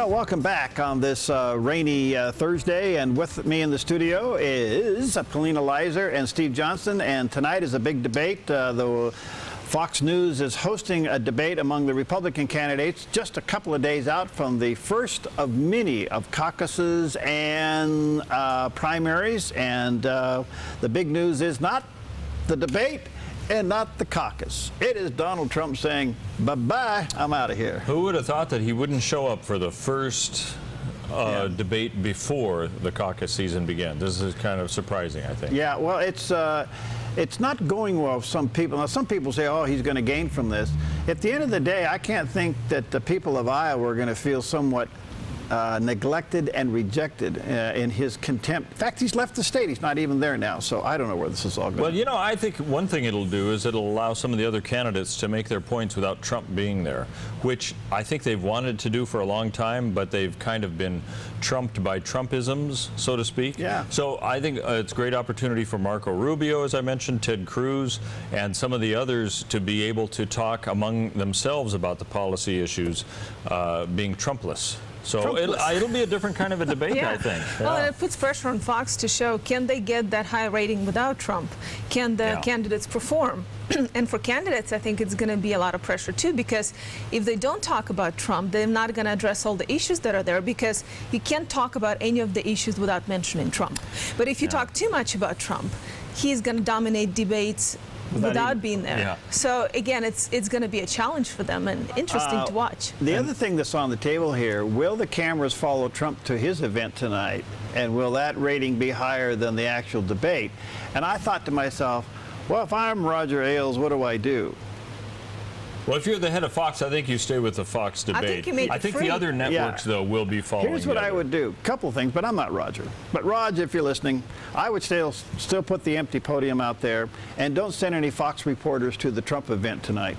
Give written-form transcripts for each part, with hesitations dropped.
Well, welcome back on this rainy Thursday, and with me in the studio is Polina Leiser and Steve Johnson, and tonight is a big debate. The Fox News is hosting a debate among the Republican candidates just a couple of days out from the first of many of caucuses and primaries, and the big news is not the debate and not the caucus. It is Donald Trump saying, bye-bye, I'm out of here. Who would have thought that he wouldn't show up for the first debate before the caucus season began? This is kind of surprising, I think. Yeah, well, it's not going well with some people. Now, some people say, oh, he's going to gain from this. At the end of the day, I can't think that the people of Iowa are going to feel somewhat neglected and rejected in his contempt. In fact, he's left the state. He's not even there now. So I don't know where this is all going. Well, you know, I think one thing it'll do is it'll allow some of the other candidates to make their points without Trump being there, which I think they've wanted to do for a long time, but they've kind of been trumped by Trumpisms, so to speak. Yeah. So I think it's a great opportunity for Marco Rubio, as I mentioned, Ted Cruz, and some of the others to be able to talk among themselves about the policy issues being Trumpless. So it'll be a different kind of a debate, yeah. I think. Well, and it puts pressure on Fox to show, can they get that high rating without Trump? Can the candidates perform? And for candidates, I think it's going to be a lot of pressure, too, because if they don't talk about Trump, they're not going to address all the issues that are there, because you can't talk about any of the issues without mentioning Trump. But if you talk too much about Trump, he's going to dominate debates without being there. Yeah. So again, it's going to be a challenge for them and interesting to watch. The other thing that's on the table here, will the cameras follow Trump to his event tonight, and will that rating be higher than the actual debate? And I thought to myself, well, if I'm Roger Ailes, what do I do? Well, if you're the head of Fox, I think you stay with the Fox debate. I think you make it free. the other networks, though, will be following. Here's what I would do. Couple things, but I'm not Roger. But Rog, if you're listening, I would still put the empty podium out there, and don't send any Fox reporters to the Trump event tonight.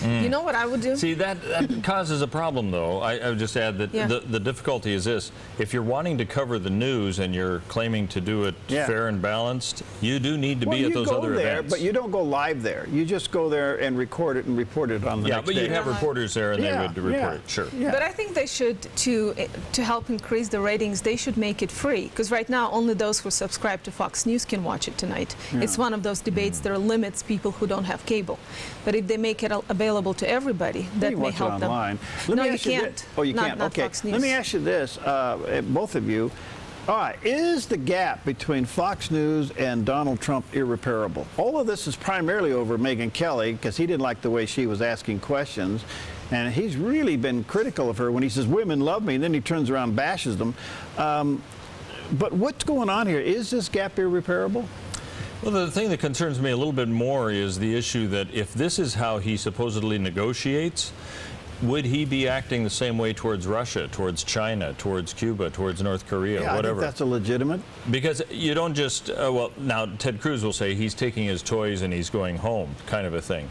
You know what I would do? See, that causes a problem, though. I would just add that the difficulty is this. If you're wanting to cover the news and you're claiming to do it fair and balanced, you do need to be at those other events. But you don't go live there. You just go there and record it and report it on the next day. Yeah, but you'd have reporters there and they would report it, sure. Yeah. But I think they should, to help increase the ratings, they should make it free. Because right now, only those who subscribe to Fox News can watch it tonight. Yeah. It's one of those debates that limits people who don't have cable. But if they make it available to everybody, that may help them. Online. No, you can't. Oh, you can't? Not okay. Fox News. Let me ask you this, both of you. All right, is the gap between Fox News and Donald Trump irreparable? All of this is primarily over Megyn Kelly, because he didn't like the way she was asking questions. And he's really been critical of her when he says, women love me, and then he turns around and bashes them. But what's going on here? Is this gap irreparable? Well, the thing that concerns me a little bit more is the issue that if this is how he supposedly negotiates, would he be acting the same way towards Russia, towards China, towards Cuba, towards North Korea, whatever? I think that's a legitimate. Because you don't just, well, now Ted Cruz will say he's taking his toys and he's going home, kind of a thing.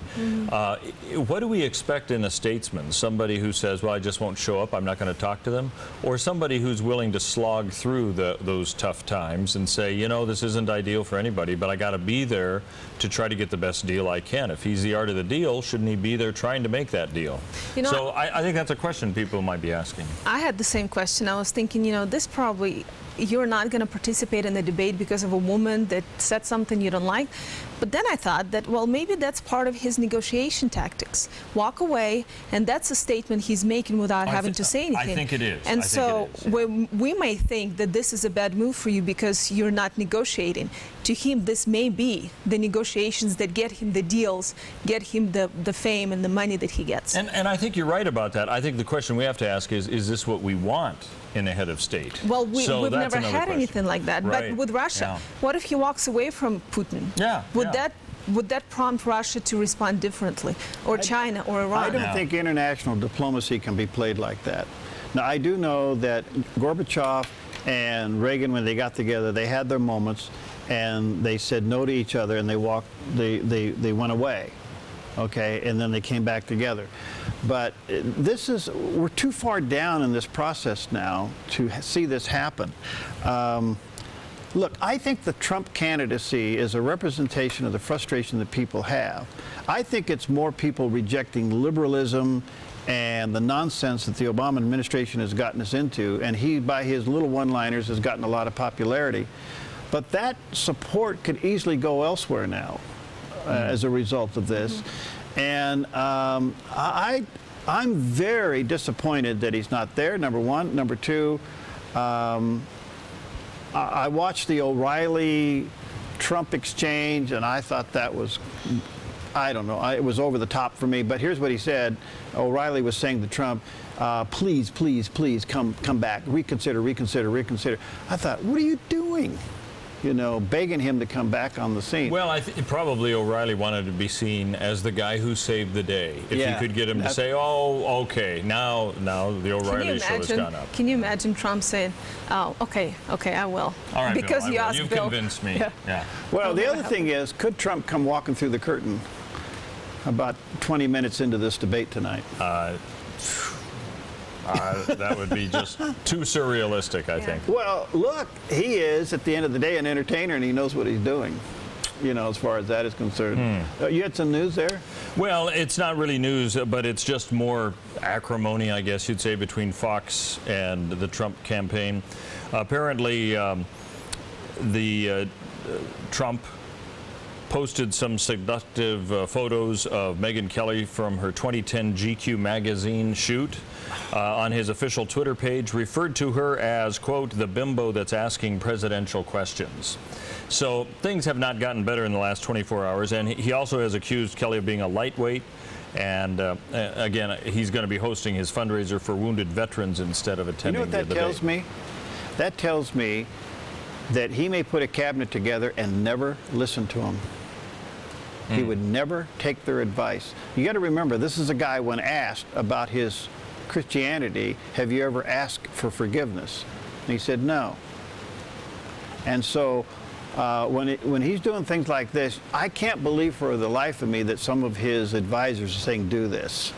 What do we expect in a statesman? Somebody who says, well, I just won't show up, I'm not going to talk to them? Or somebody who's willing to slog through those tough times and say, you know, this isn't ideal for anybody, but I got to be there to try to get the best deal I can. If he's the art of the deal, shouldn't he be there trying to make that deal? You know, so I think that's a question people might be asking. I had the same question. I was thinking, you know, this probably, you're not going to participate in the debate because of a woman that said something you don't like. But then I thought that, well, maybe that's part of his negotiation tactics. Walk away, and that's a statement he's making without having to say anything. I think it is. And so we may think that this is a bad move for you because you're not negotiating. To him, this may be the negotiations that get him the deals, get him the fame and the money that he gets. And I think you're right about that. I think the question we have to ask is this what we want in a head of state? Well, we've never had anything like that. Right. But with Russia, what if he walks away from Putin? Would that prompt Russia to respond differently, or China, or Iran? I don't think international diplomacy can be played like that. Now, I do know that Gorbachev and Reagan, when they got together, they had their moments, and they said no to each other, and they went away. Okay, and then they came back together. But we're too far down in this process now to see this happen. Look, I think the Trump candidacy is a representation of the frustration that people have. I think it's more people rejecting liberalism and the nonsense that the Obama administration has gotten us into, and he, by his little one-liners, has gotten a lot of popularity. But that support could easily go elsewhere now as a result of this. And I'm very disappointed that he's not there, number one. Number two, I watched the O'Reilly-Trump exchange, and I thought that was, I don't know, it was over the top for me. But here's what he said. O'Reilly was saying to Trump, please, please, please come back, reconsider, reconsider, reconsider. I thought, what are you doing? You know, begging him to come back on the scene. Well, I think probably O'Reilly wanted to be seen as the guy who saved the day. If you could get him to say, "Oh, okay, now the O'Reilly show has gone up." Can you imagine Trump saying, "Oh, okay, I will," all right, because Bill, you asked You've Bill. convinced me. Yeah. Well, the other thing is, could Trump come walking through the curtain about 20 minutes into this debate tonight? That would be just too surrealistic, I think. Well, look, he is, at the end of the day, an entertainer, and he knows what he's doing, you know, as far as that is concerned. You had some news there? Well, it's not really news, but it's just more acrimony, I guess you'd say, between Fox and the Trump campaign. Apparently, Trump posted some seductive photos of Megyn Kelly from her 2010 GQ magazine shoot on his official Twitter page, referred to her as, quote, the bimbo that's asking presidential questions. So things have not gotten better in the last 24 hours, and he also has accused Kelly of being a lightweight. And again, he's going to be hosting his fundraiser for wounded veterans instead of attending the debate. You know what that tells me? That tells me that he may put a cabinet together and never listen to them. He would never take their advice. You got to remember, this is a guy, when asked about his Christianity, have you ever asked for forgiveness? And he said no. And so when he's doing things like this, I can't believe for the life of me that some of his advisors are saying do this.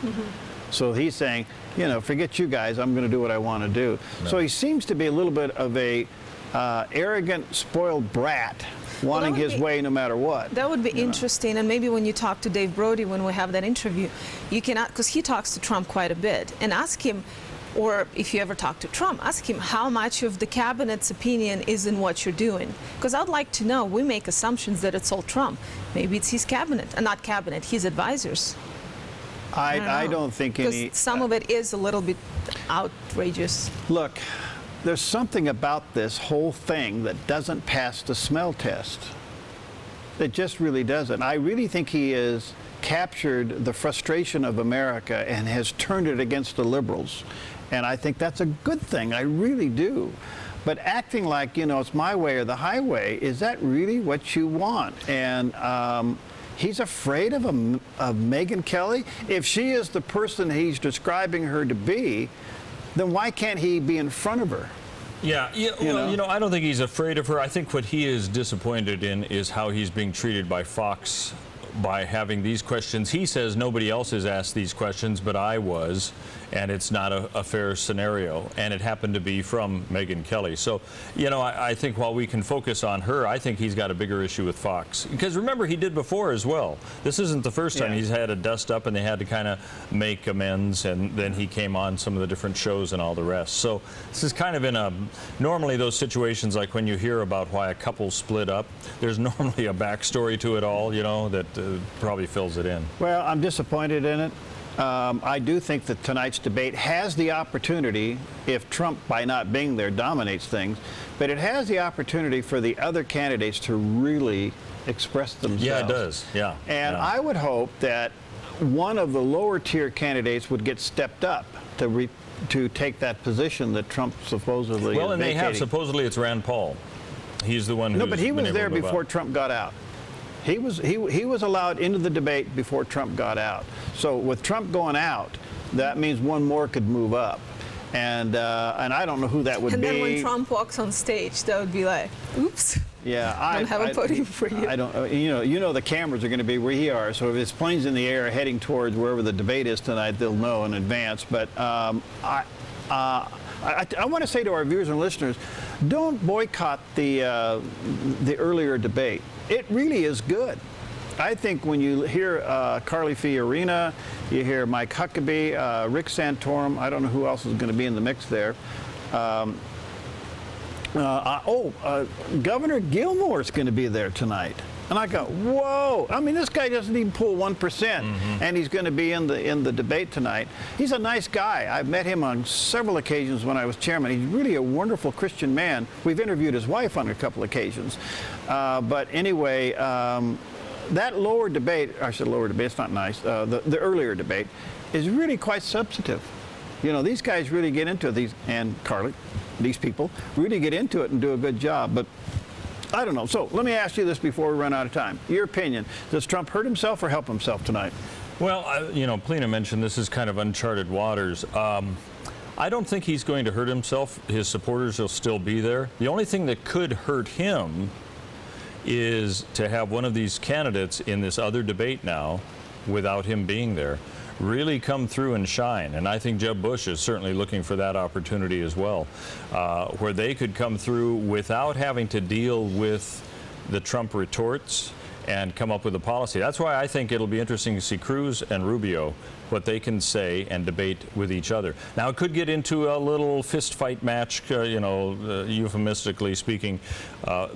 So he's saying, you know, forget you guys, I'm going to do what I want to do. No. So he seems to be a little bit of a arrogant, spoiled brat, wanting his way no matter what. That would be interesting, and maybe when you talk to Dave Brody, when we have that interview, you can, because he talks to Trump quite a bit, and ask him, or if you ever talk to Trump, ask him how much of the cabinet's opinion is in what you're doing. Because I'd like to know, we make assumptions that it's all Trump. Maybe it's his cabinet, not cabinet, his advisors. I don't think any... Because some of it is a little bit outrageous. Look, there's something about this whole thing that doesn't pass the smell test. It just really doesn't. I really think he has captured the frustration of America and has turned it against the liberals. And I think that's a good thing. I really do. But acting like, you know, it's my way or the highway, is that really what you want? And he's afraid of Megyn Kelly. If she is the person he's describing her to be, then why can't he be in front of her? Yeah, well, you know, I don't think he's afraid of her. I think what he is disappointed in is how he's being treated by Fox by having these questions. He says nobody else has asked these questions, but I was, and it's not a fair scenario. And it happened to be from Megyn Kelly. So, you know, I think while we can focus on her, I think he's got a bigger issue with Fox. Because remember, he did before as well. This isn't the first time he's had a dust up, and they had to kind of make amends, and then he came on some of the different shows and all the rest. So this is kind of in a, normally those situations, like when you hear about why a couple split up, there's normally a backstory to it all, you know, that probably fills it in. Well, I'm disappointed in it. I do think that tonight's debate has the opportunity, if Trump, by not being there, dominates things, but it has the opportunity for the other candidates to really express themselves. Yeah, it does. Yeah. And I would hope that one of the lower tier candidates would get stepped up to take that position that Trump supposedly is and they vacating. have. Supposedly it's Rand Paul. He's the one who's No, but he was been there able to move before up. Trump got out. He was allowed into the debate before Trump got out. So with Trump going out, that means one more could move up. And I don't know who that would be. And then when Trump walks on stage, that would be like, oops. Yeah, I don't have a podium for you. I don't. You know the cameras are going to be where he are. So if his plane's in the air heading towards wherever the debate is tonight, they'll know in advance. But I want to say to our viewers and listeners, don't boycott the earlier debate. It really is good. I think when you hear Carly Fiorina, you hear Mike Huckabee, Rick Santorum, I don't know who else is going to be in the mix there. Governor Gilmore's going to be there tonight. And I go, whoa! I mean, this guy doesn't even pull 1%, and he's going to be in the debate tonight. He's a nice guy. I've met him on several occasions when I was chairman. He's really a wonderful Christian man. We've interviewed his wife on a couple occasions. But anyway, that lower debate, I said lower debate, it's not nice, the earlier debate, is really quite substantive. You know, these guys really get into it, and Carly, these people, really get into it and do a good job. But I don't know. So let me ask you this before we run out of time. Your opinion, does Trump hurt himself or help himself tonight? Well, you know, Polina mentioned this is kind of uncharted waters. I don't think he's going to hurt himself. His supporters will still be there. The only thing that could hurt him is to have one of these candidates in this other debate now, without him being there, really come through and shine. And I think Jeb Bush is certainly looking for that opportunity as well, where they could come through without having to deal with the Trump retorts and come up with a policy. That's why I think it'll be interesting to see Cruz and Rubio, what they can say and debate with each other. Now, it could get into a little fist fight match, you know, euphemistically speaking,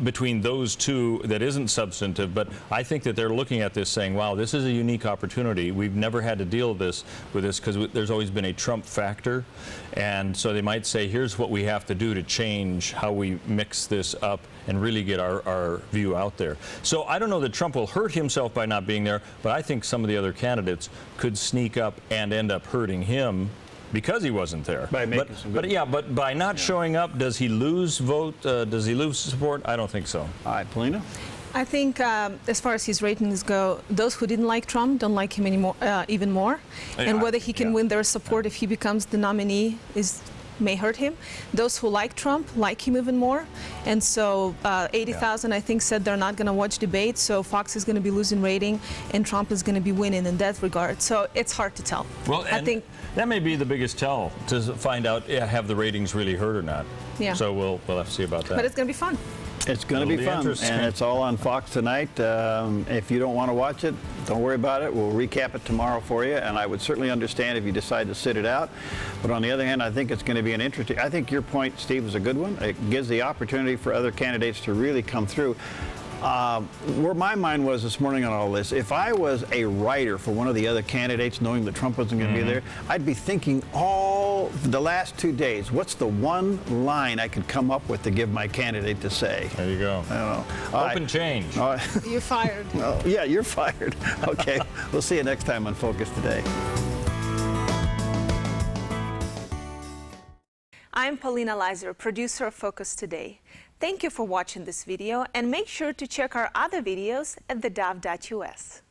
between those two that isn't substantive, but I think that they're looking at this saying, wow, this is a unique opportunity. We've never had to deal with this because there's always been a Trump factor, and so they might say, here's what we have to do to change how we mix this up and really get our view out there. So I don't know that Trump will hurt himself by not being there, but I think some of the other candidates could sneak up and end up hurting him because he wasn't there. By making some good but by not showing up, does he lose vote? Does he lose support? I don't think so. All right, Polina? I think as far as his ratings go, those who didn't like Trump don't like him anymore, even more. And whether he can win their support if he becomes the nominee may hurt him. Those who like Trump like him even more. And so 80,000, I think, said they're not going to watch debates. So Fox is going to be losing rating and Trump is going to be winning in that regard. So it's hard to tell. Well, I think that may be the biggest tell, to find out have the ratings really hurt or not. Yeah. So we'll have to see about that. But it's going to be fun. It's going to be fun, and it's all on Fox tonight. If you don't want to watch it, don't worry about it. We'll recap it tomorrow for you, and I would certainly understand if you decide to sit it out. But on the other hand, I think it's going to be an interesting. I think your point, Steve, is a good one. It gives the opportunity for other candidates to really come through. Where my mind was this morning on all this, if I was a writer for one of the other candidates, knowing that Trump wasn't going to be there, I'd be thinking all the last 2 days, what's the one line I could come up with to give my candidate to say? There you go. I don't know. Open change. You're fired. Oh, yeah, you're fired. Okay, we'll see you next time on Focus Today. I'm Polina Leiser, producer of Focus Today. Thank you for watching this video, and make sure to check our other videos at theDove.us.